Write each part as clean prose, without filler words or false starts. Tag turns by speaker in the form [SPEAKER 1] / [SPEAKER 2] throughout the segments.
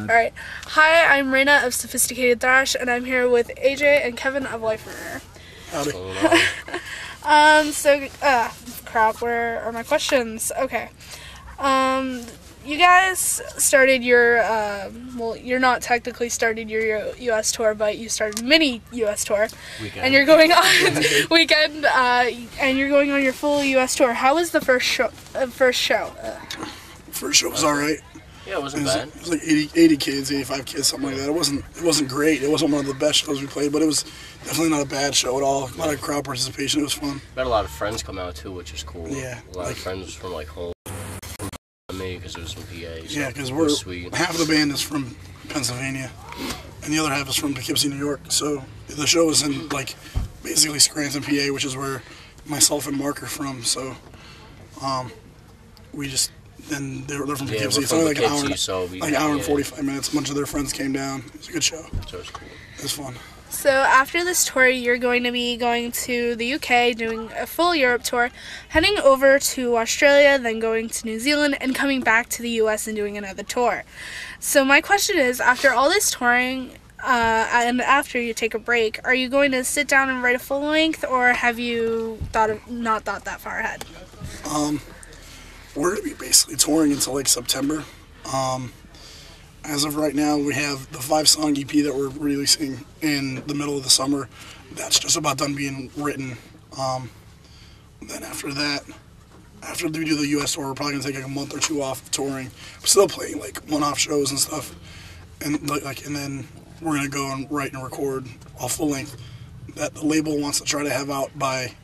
[SPEAKER 1] Alright. Hi, I'm Raina of Sophisticated Thrash, and I'm here with AJ and Kevin of Liferuiner.
[SPEAKER 2] Howdy.
[SPEAKER 1] Crap, where are my questions? Okay. You guys started your, you're not technically started your U.S. tour, but you started a mini U.S. tour.
[SPEAKER 2] Weekend.
[SPEAKER 1] And you're going on weekend, and you're going on your full U.S. tour. How was the first show? First show
[SPEAKER 2] was alright.
[SPEAKER 3] Yeah, it wasn't bad.
[SPEAKER 2] It was like 80 kids, 85 kids, something like that. It wasn't great. It wasn't one of the best shows we played, but it was definitely not a bad show at all. A lot of crowd participation. It was fun.
[SPEAKER 3] We had a lot of friends come out too, which is cool.
[SPEAKER 2] Yeah.
[SPEAKER 3] A lot of friends from like home, from me, because it was from PA. So
[SPEAKER 2] yeah, because half of the band is from Pennsylvania, and the other half is from Poughkeepsie, New York. So the show was in like basically Scranton, PA, which is where myself and Mark are from. So we just. And they're from Poughkeepsie. It's only like an hour and 45 minutes. A bunch of their friends came down. It was a good show.
[SPEAKER 3] So it was cool.
[SPEAKER 2] It was fun.
[SPEAKER 1] So after this tour, you're going to be going to the UK, doing a full Europe tour, heading over to Australia, then going to New Zealand, and coming back to the US and doing another tour. So my question is, after all this touring, and after you take a break, are you going to sit down and write a full length, or have you not thought that far ahead?
[SPEAKER 2] We're going to be basically touring until like September. As of right now, we have the 5-song EP that we're releasing in the middle of the summer. That's just about done being written. Then after that, after we do the US tour, we're probably going to take like a month or two off of touring. We're still playing like one-off shows and stuff. And then we're going to go and write and record a full length that the label wants to try to have out by,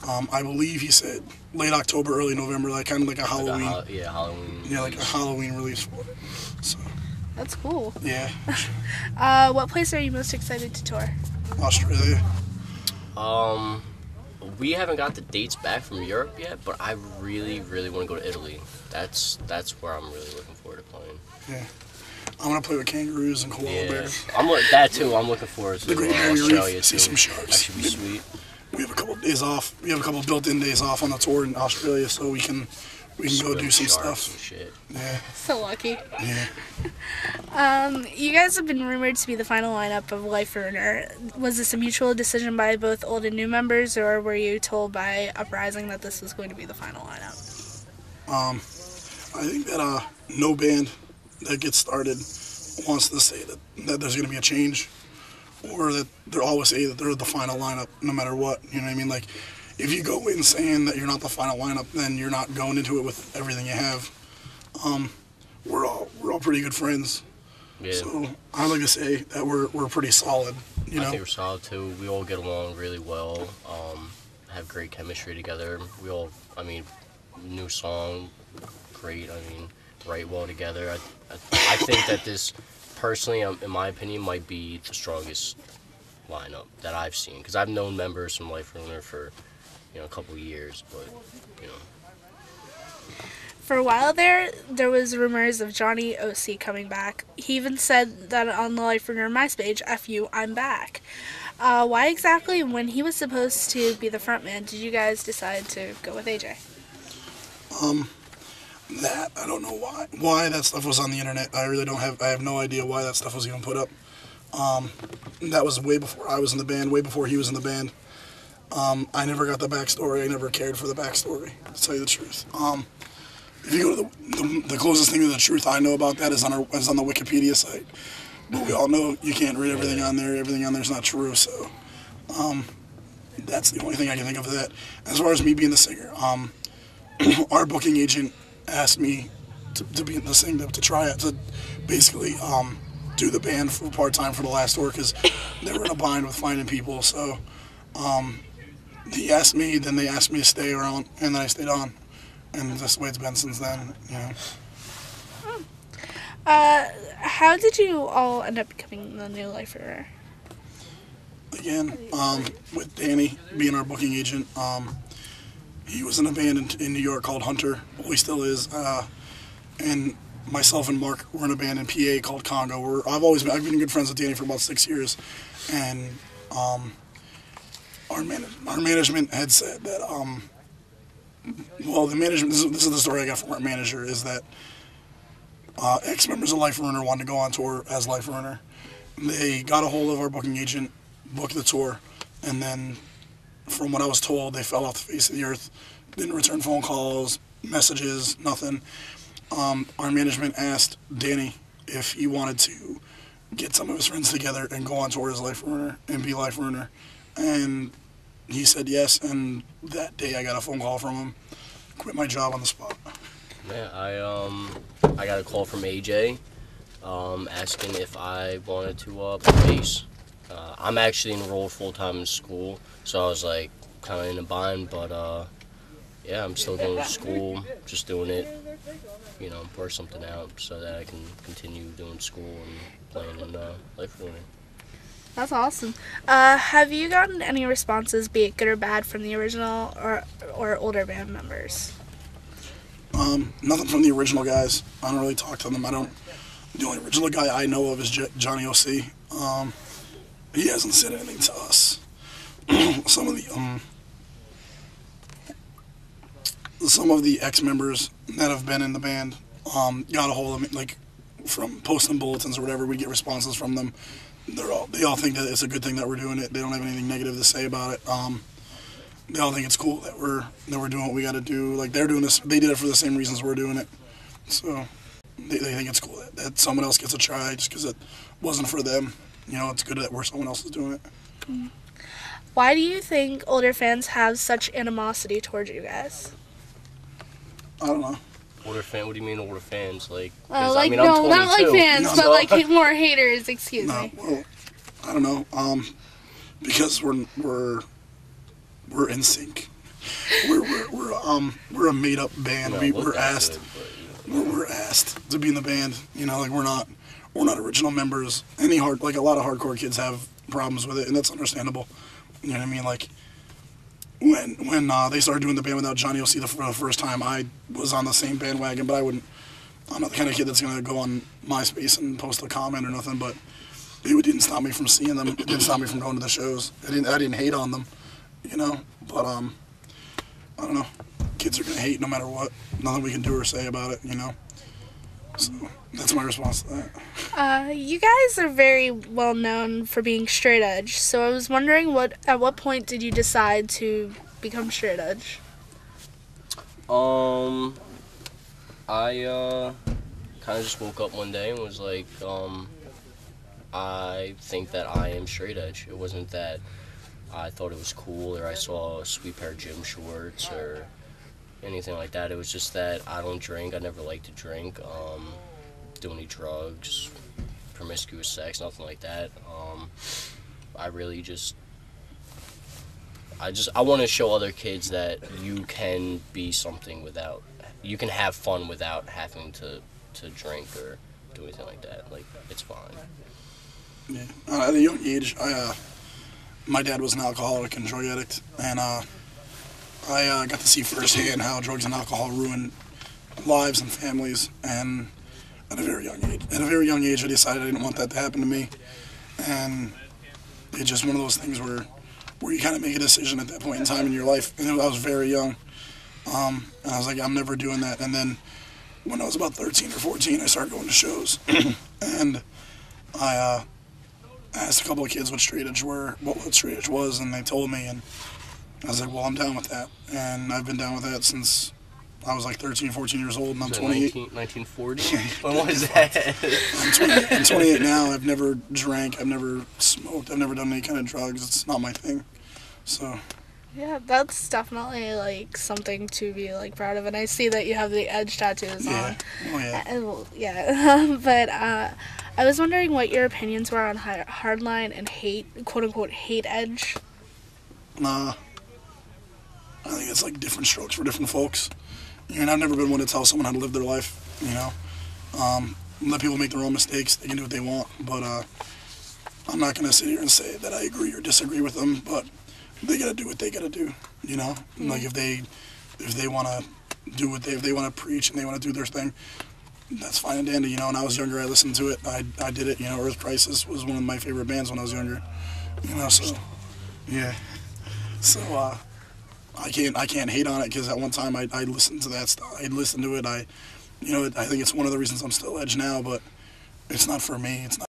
[SPEAKER 2] I believe he said, late October, early November, like kind of like a Halloween.
[SPEAKER 3] Halloween.
[SPEAKER 2] Yeah, like a Halloween release for it. So.
[SPEAKER 1] That's cool.
[SPEAKER 2] Yeah.
[SPEAKER 1] What place are you most excited to tour?
[SPEAKER 2] Australia.
[SPEAKER 3] We haven't got the dates back from Europe yet, but I really, really want to go to Italy. That's where I'm really looking forward to playing.
[SPEAKER 2] Yeah. I'm gonna play with kangaroos and koala bears.
[SPEAKER 3] That too. I'm looking forward to
[SPEAKER 2] the Great Barrier
[SPEAKER 3] Australia
[SPEAKER 2] Reef, see some sharks.
[SPEAKER 3] That should be sweet.
[SPEAKER 2] We have a couple of days off. We have a couple of built-in days off on the tour in Australia, so we can go do some stuff.
[SPEAKER 3] And shit.
[SPEAKER 2] Yeah.
[SPEAKER 1] So lucky.
[SPEAKER 2] Yeah.
[SPEAKER 1] You guys have been rumored to be the final lineup of Liferuiner. Was this a mutual decision by both old and new members, or were you told by Uprising that this was going to be the final lineup?
[SPEAKER 2] I think that no band that gets started wants to say that there's going to be a change, or that they're always say that they're the final lineup no matter what. You know what I mean? Like, if you go in saying that you're not the final lineup, then you're not going into it with everything you have. We're all pretty good friends.
[SPEAKER 3] Yeah.
[SPEAKER 2] So I like to say that we're pretty solid. You know?
[SPEAKER 3] I think we're solid too. We all get along really well. Have great chemistry together. New song, great. Write well together. I think that this, personally, in my opinion, might be the strongest lineup that I've seen, because I've known members from Liferuiner for a couple of years, but
[SPEAKER 1] For a while there was rumors of Johnny O.C. coming back. He even said that on the Liferuiner MySpace, "F you, I'm back." Why exactly, when he was supposed to be the frontman, did you guys decide to go with AJ?
[SPEAKER 2] That I don't know why that stuff was on the internet. I have no idea why that stuff was even put up. That was way before I was in the band, way before he was in the band. I never got the backstory. I never cared for the backstory, to tell you the truth. If you go to the closest thing to the truth I know about that is on the Wikipedia site. But we all know you can't read everything on there. Everything on there is not true. So that's the only thing I can think of that. As far as me being the singer, our booking agent asked me to be in the thing, to try it, to basically do the band for part-time for the last tour, because they were in a bind with finding people. So he asked me, then they asked me to stay around, and then I stayed on. And that's the way it's been since then,
[SPEAKER 1] How did you all end up becoming the new Liferuiner?
[SPEAKER 2] Again, with Danny being our booking agent, he was in a band in New York called Hunter. Well, he still is. And myself and Mark were in a band in PA called Congo. I've been good friends with Danny for about 6 years, and our management had said that the management. This is the story I got from our manager, is that ex-members of Liferuiner wanted to go on tour as Liferuiner. They got a hold of our booking agent, booked the tour, and then, from what I was told, they fell off the face of the earth. Didn't return phone calls, messages, nothing. Our management asked Danny if he wanted to get some of his friends together and go on tour as Liferuiner and be Liferuiner. And he said yes, and that day I got a phone call from him. Quit my job on the spot.
[SPEAKER 3] Yeah, I got a call from AJ asking if I wanted to play bass. I'm actually enrolled full-time in school, so I was like kind of in a bind, but yeah, I'm still going to school, just doing it, you know, work something out so that I can continue doing school and playing in Liferuiner.
[SPEAKER 1] That's awesome. Have you gotten any responses, be it good or bad, from the original or older band members?
[SPEAKER 2] Nothing from the original guys. I don't really talk to them. The only original guy I know of is Johnny O.C. He hasn't said anything to us. Some of the ex-members that have been in the band got a hold of me, like from posting bulletins or whatever. We get responses from them. They all think that it's a good thing that we're doing it. They don't have anything negative to say about it. They all think it's cool that we're doing what we got to do. Like, they're doing this. They did it for the same reasons we're doing it. So they think it's cool that someone else gets a try just because it wasn't for them. You know, it's good that someone else is doing it.
[SPEAKER 1] Why do you think older fans have such animosity towards you guys?
[SPEAKER 2] I don't know.
[SPEAKER 3] Older fan? What do you mean older fans? Like,
[SPEAKER 1] like,
[SPEAKER 3] I mean,
[SPEAKER 1] no,
[SPEAKER 3] I'm 22.
[SPEAKER 1] not like fans,
[SPEAKER 2] No,
[SPEAKER 1] but
[SPEAKER 2] no.
[SPEAKER 1] like more haters. Excuse me.
[SPEAKER 2] Well, I don't know. Because we're in sync. We're a made up band.
[SPEAKER 3] No,
[SPEAKER 2] We're asked. We're asked to be in the band. You know, like we're not original members. A lot of hardcore kids have problems with it, and that's understandable. You know what I mean? Like when they started doing the band without Johnny O.C. for the first time, I was on the same bandwagon, but I'm not the kind of kid that's gonna go on MySpace and post a comment or nothing. But it didn't stop me from seeing them. It didn't stop me from going to the shows. I didn't hate on them, you know. But I don't know. Kids are gonna hate no matter what. Nothing we can do or say about it, you know. So that's my response to that.
[SPEAKER 1] You guys are very well known for being straight edge. So I was wondering, at what point did you decide to become straight edge?
[SPEAKER 3] I kind of just woke up one day and was like, I think that I am straight edge. It wasn't that I thought it was cool or I saw a sweet pair of gym shorts or anything like that. It was just that I don't drink. I never liked to drink, do any drugs, promiscuous sex, nothing like that. I really I want to show other kids that you can be something you can have fun without having to drink or do anything like that. Like, it's fine.
[SPEAKER 2] Yeah. At a young age, my dad was an alcoholic and drug addict, and I got to see firsthand how drugs and alcohol ruin lives and families. And at a very young age, I decided I didn't want that to happen to me. And it's just one of those things where you kind of make a decision at that point in time in your life. And I was very young. And I was like, I'm never doing that. And then when I was about 13 or 14, I started going to shows. And I asked a couple of kids what straight edge was, and they told me, and I was like, well, I'm down with that. And I've been down with that since I was like 13, 14 years old, and I'm 28.
[SPEAKER 3] 1940? When was that?
[SPEAKER 2] I'm 28 now. I've never drank. I've never smoked. I've never done any kind of drugs. It's not my thing. So.
[SPEAKER 1] Yeah, that's definitely like something to be like proud of, and I see that you have the edge tattoos on.
[SPEAKER 2] Oh yeah.
[SPEAKER 1] Yeah, but I was wondering what your opinions were on hardline and hate, quote unquote, hate edge.
[SPEAKER 2] I think it's like different strokes for different folks. And I've never been one to tell someone how to live their life. You know, let people make their own mistakes. They can do what they want, but I'm not gonna sit here and say that I agree or disagree with them. But they gotta do what they gotta do. You know, like if they wanna do if they wanna preach and they wanna do their thing, that's fine and dandy. You know, when I was younger, I listened to it. I did it. You know, Earth Crisis was one of my favorite bands when I was younger. You know, so yeah. So I can't hate on it because at one time I listened to that stuff. I listened to it. I I think it's one of the reasons I'm still Edge now, but it's not for me. It's not.